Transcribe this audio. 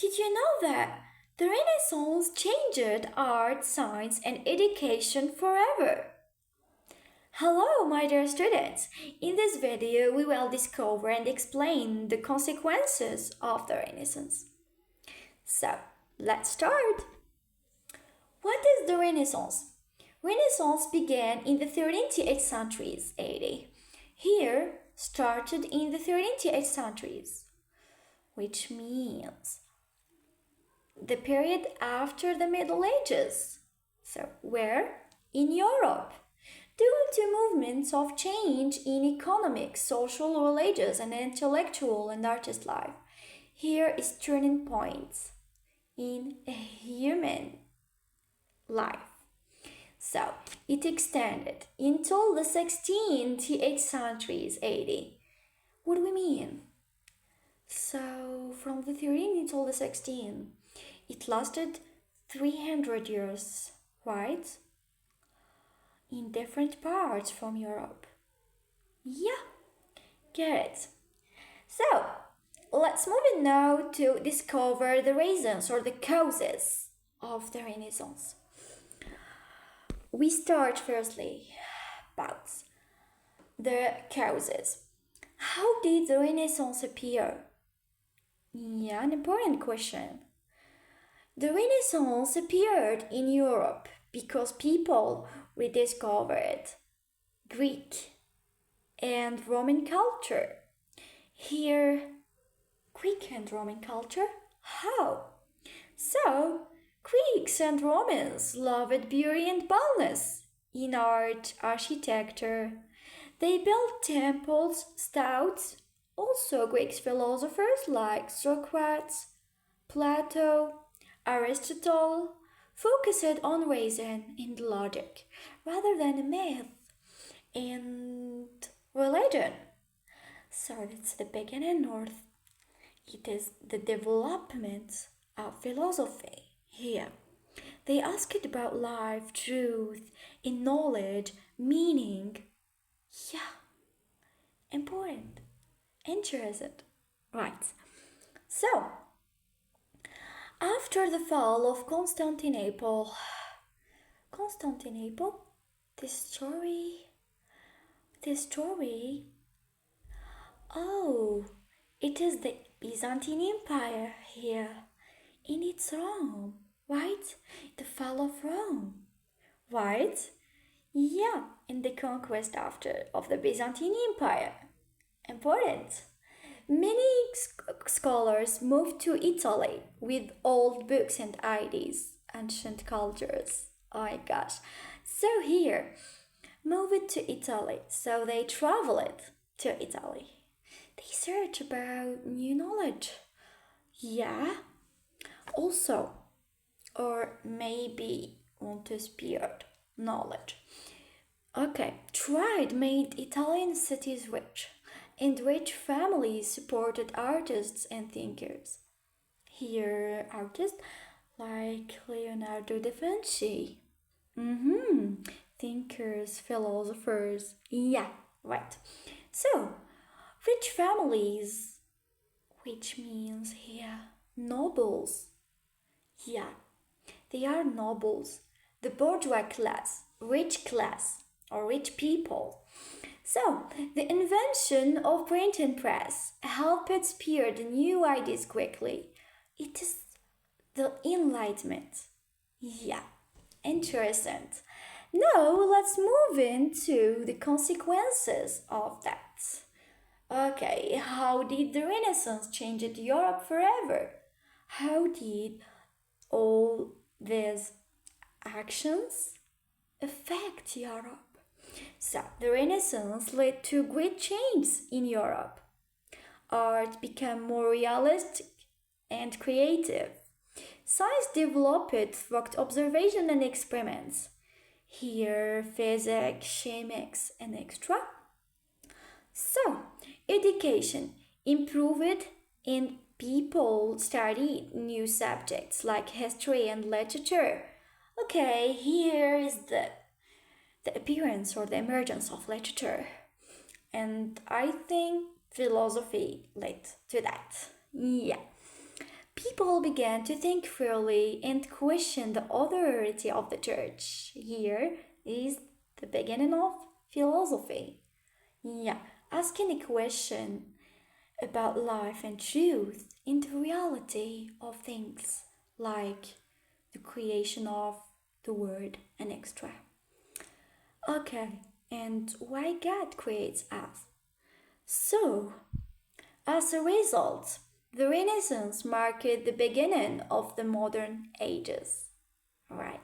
Did you know that the Renaissance changed art, science, and education forever? Hello, my dear students! In this video, we will discover and explain the consequences of the Renaissance. So, let's start! What is the Renaissance? Renaissance began in the 13th to 8th centuries AD. Here, started in the 13th to 8th centuries, which means the period after the Middle Ages. So, where? In Europe. Due to movements of change in economic, social, religious, and intellectual and artist life, here is turning points in a human life. So, it extended until the 16th to 8th centuries AD. What do we mean? So, from the 13th until the 16th, it lasted 300 years, right? In different parts from Europe. Yeah, get it. So, let's move in now to discover the reasons or the causes of the Renaissance. We start firstly about the causes. How did the Renaissance appear? Yeah, an important question. The Renaissance appeared in Europe because people rediscovered Greek and Roman culture. Here, Greek and Roman culture? How? So, Greeks and Romans loved beauty and boldness in art, architecture. They built temples, statues. Also, Greek philosophers like Socrates, Plato, Aristotle focused on reason and logic rather than myth and religion. So that's the beginning, or it is the development of philosophy here. They asked about life, truth, and knowledge, meaning. Yeah, important, interesting, right? So, after the fall of Constantinople, this story, oh, it is the Byzantine Empire here, and it's Rome, right? The fall of Rome, right? Yeah, and the conquest after of the Byzantine Empire, important. Many scholars moved to Italy with old books and ideas, ancient cultures. Oh my gosh. So here, moved to Italy. So they traveled to Italy. They search about new knowledge. Yeah. Also, or maybe want to spirit knowledge. Okay, trade made Italian cities rich, and rich families supported artists and thinkers. Here, artists like Leonardo da Vinci. Thinkers, philosophers. Yeah, right. So, rich families, which means here nobles. Yeah, they are nobles. The bourgeois class, rich class, or rich people. So, the invention of printing press helped spread the new ideas quickly. It is the Enlightenment. Yeah, interesting. Now, let's move into the consequences of that. Okay, how did the Renaissance change Europe forever? How did all these actions affect Europe? So, the Renaissance led to great changes in Europe. Art became more realistic and creative. Science developed through observation and experiments. Here, physics, chemics, and extra. So, education improved and people studied new subjects like history and literature. Okay, here is the appearance or the emergence of literature. And I think philosophy led to that. Yeah. people began to think freely and question the authority of the church. Here is the beginning of philosophy. Yeah, asking a question about life and truth and the reality of things, like the creation of the word and extra. Okay, and why God creates us. So, as a result, the Renaissance marked the beginning of the modern ages. Right.